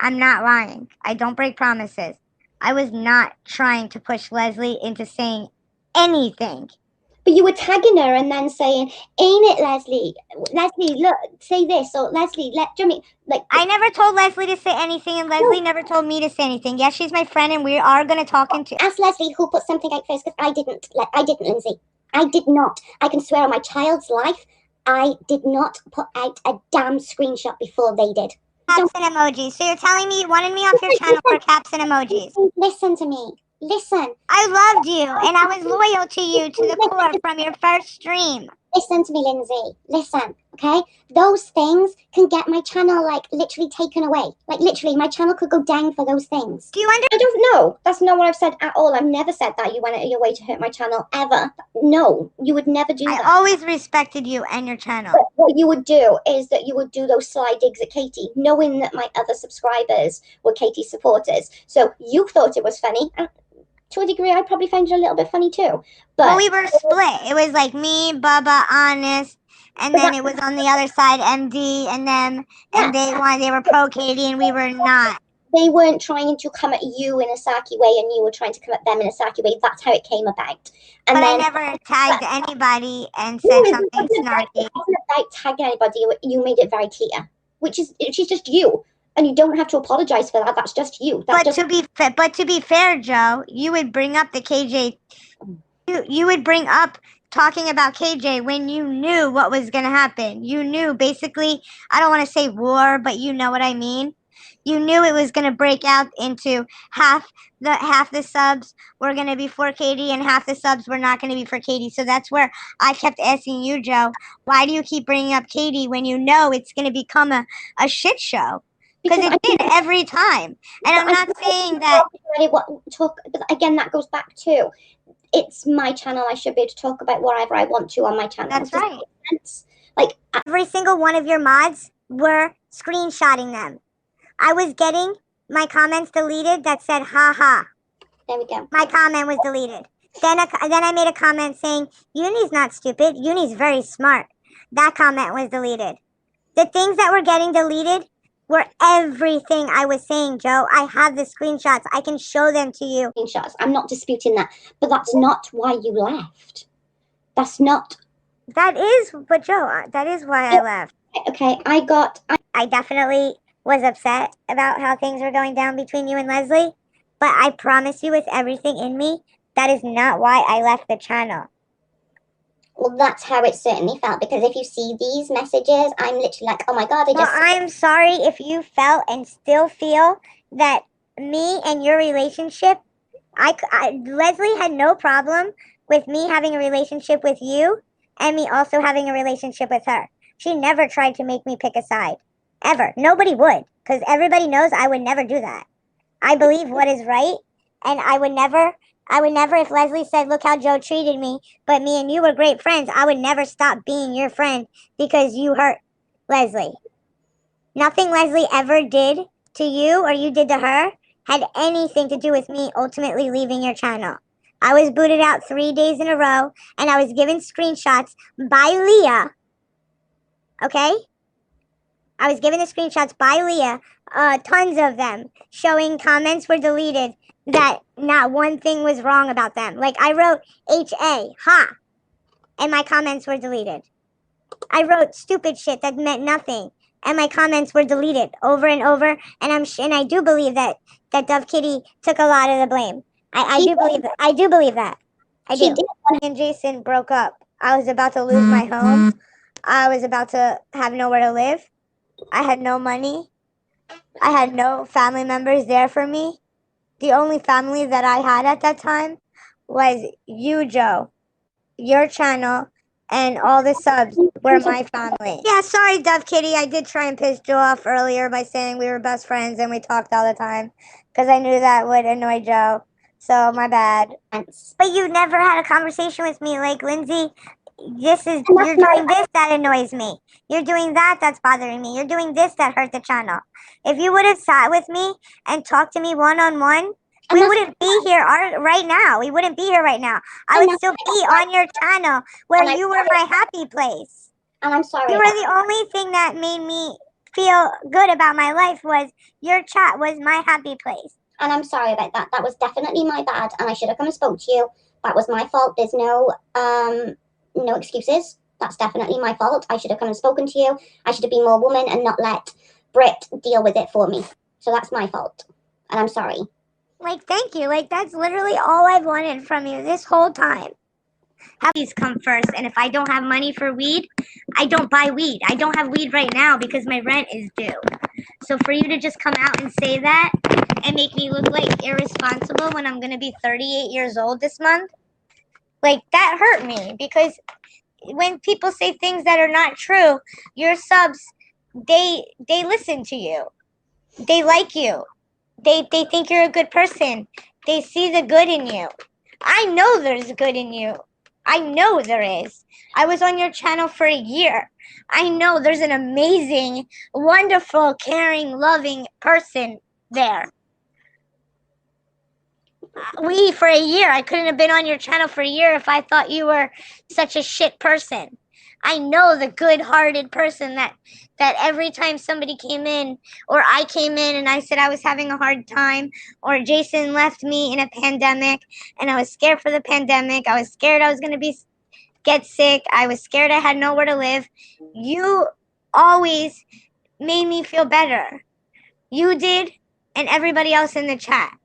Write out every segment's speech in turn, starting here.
I'm not lying. I don't break promises. I was not trying to push Leslie into saying anything. But you were tagging her and then saying, "Ain't it, Leslie? Leslie, look, say this," or "Leslie, let Jimmy." Like, I never told Leslie to say anything, and Leslie never told me to say anything. Yes, she's my friend, and we are going to talk into. Ask Leslie who put something out first, because I didn't. I didn't, Lindsay. I did not. I can swear on my child's life, I did not put out a damn screenshot before they did. Caps and emojis. So you're telling me you wanted me off your channel for caps and emojis? Listen to me. Listen. I loved you, and I was loyal to you to the core from your first stream. Listen to me, Lindsay. Listen, okay? Those things can get my channel, like, literally taken away. Like, literally, my channel could go down for those things. Do you understand? I don't know. That's not what I've said at all. I've never said that you went out of your way to hurt my channel, ever. No, you would never do that. I always respected you and your channel. But what you would do is that you would do those sly digs at Katie, knowing that my other subscribers were Katie supporters. So you thought it was funny. And to a degree, I probably found it a little bit funny too. But well, we were split. It was like me, Bubba, Honest, and then it was on the other side, MD, and them, and they were pro Katie, and we were not. They weren't trying to come at you in a sarky way, and you were trying to come at them in a sarky way. That's how it came about. And but then, I never tagged anybody and said something snarky. It wasn't about tagging anybody. You made it very clear, which is just you. And you don't have to apologize for that. That's just you. But to be fair, Joe, you would bring up the KJ. You would bring up talking about KJ when you knew what was going to happen. You knew basically. I don't want to say war, but you know what I mean. You knew it was going to break out into half the subs were going to be for Katie and half the subs were not going to be for Katie. So that's where I kept asking you, Joe, why do you keep bringing up Katie when you know it's going to become a shit show? Because it did every time. And I'm not saying that. But again, that goes back to, it's my channel. I should be able to talk about whatever I want to on my channel. That's right. Like, every single one of your mods were screenshotting them. I was getting my comments deleted that said, ha ha. There we go. My comment was deleted. Then I made a comment saying, Uni's not stupid. Uni's very smart. That comment was deleted. The things that were getting deleted were everything I was saying, Joe. I have the screenshots. I can show them to you. Screenshots. I'm not disputing that. But that's not why you left. That's not. That is, but Joe, that is why I left. Okay, I definitely was upset about how things were going down between you and Leslie. But I promise you with everything in me, that is not why I left the channel. Well, that's how it certainly felt, because if you see these messages, I'm literally like, oh my God, Well, I'm sorry if you felt and still feel that me and your relationship, Leslie had no problem with me having a relationship with you and me also having a relationship with her. She never tried to make me pick a side. Ever. Nobody would, because everybody knows I would never do that. I believe what is right, and I would never, if Leslie said, look how Joe treated me, but me and you were great friends, I would never stop being your friend because you hurt Leslie. Nothing Leslie ever did to you or you did to her had anything to do with me ultimately leaving your channel. I was booted out 3 days in a row, and I was given screenshots by Leah. Okay? I was given the screenshots by Leah, tons of them, showing comments were deleted that not one thing was wrong about them. Like, I wrote H-A, ha, and my comments were deleted. I wrote stupid shit that meant nothing, and my comments were deleted over and over, and I do believe that Dove Kitty took a lot of the blame. I do believe that. I do believe that. I do. Me and Jason broke up. I was about to lose my home. I was about to have nowhere to live. I had no money. I had no family members there for me. The only family that I had at that time was you, Joe, your channel, and all the subs were my family. Yeah, sorry, Dove Kitty. I did try and piss Joe off earlier by saying we were best friends and we talked all the time because I knew that would annoy Joe. So, my bad. But you never had a conversation with me like, Lindsay, you're doing this, that annoys me. You're doing that, that's bothering me. You're doing this, that hurt the channel. If you would have sat with me and talked to me one-on-one, we wouldn't be here right now. We wouldn't be here right now. I would still be on your channel where you were my happy place. And I'm sorry. You were the only thing that made me feel good about my life was your chat was my happy place. And I'm sorry about that. That was definitely my bad, and I should have come and spoke to you. That was my fault. There's no excuses. That's definitely my fault. I should have come and spoken to you. I should have been more woman and not let Brit deal with it for me. So that's my fault, and I'm sorry. Like, thank you. Like, that's literally all I've wanted from you this whole time. Please come first. And if I don't have money for weed, I don't buy weed. I don't have weed right now because my rent is due. So for you to just come out and say that and make me look like irresponsible when I'm going to be 38 years old this month, like, that hurt me. Because when people say things that are not true, your subs, they listen to you. They like you. They think you're a good person. They see the good in you. I know there's good in you. I know there is. I was on your channel for a year. I know there's an amazing, wonderful, caring, loving person there. For a year, I couldn't have been on your channel for a year if I thought you were such a shit person. I know the good-hearted person that every time somebody came in, or I came in and I said I was having a hard time, or Jason left me in a pandemic and I was scared for the pandemic, I was scared I was going to get sick, I was scared I had nowhere to live, you always made me feel better. You did, and everybody else in the chat.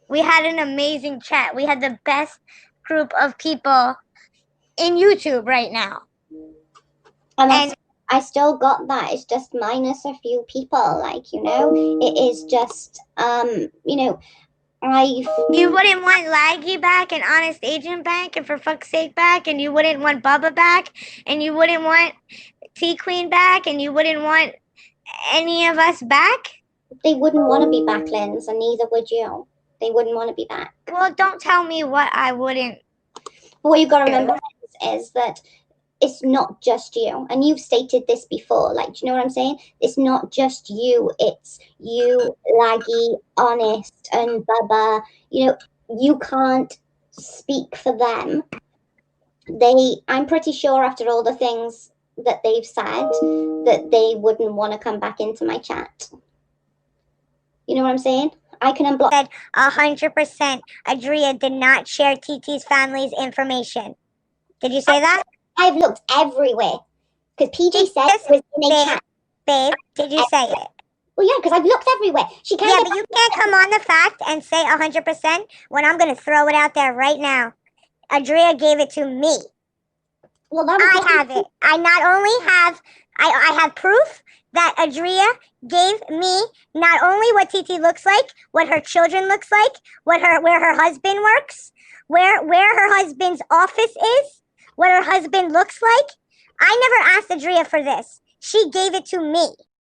We had an amazing chat. We had the best group of people in YouTube right now. And I still got that. It's just minus a few people. Like, it is just, You wouldn't want Laggy back and Honest Agent back and For Fuck's Sake back, and you wouldn't want Bubba back, and you wouldn't want T-Queen back, and you wouldn't want any of us back? They wouldn't want to be back, Linz, and neither would you. They wouldn't want to be back. Well, don't tell me what I wouldn't. But what you've got to remember is that it's not just you. And you've stated this before. Like, do you know what I'm saying? It's not just you. It's you, Laggy, Honest, and Bubba. You can't speak for them. I'm pretty sure after all the things that they've said that they wouldn't want to come back into my chat. You know what I'm saying? I can unblock. Said 100% Adria did not share TT's family's information. Did you say that? I've looked everywhere. Because PJ said it was in a chat. Babe, did you say it? Well, yeah, because I've looked everywhere. Yeah, but you can't come on the fact and say 100% when I'm going to throw it out there right now. Adria gave it to me. Well, I have it. I not only have, I have proof that Adria gave me not only what TT looks like, what her children looks like, where her husband works, where her husband's office is, what her husband looks like. I never asked Adria for this. She gave it to me.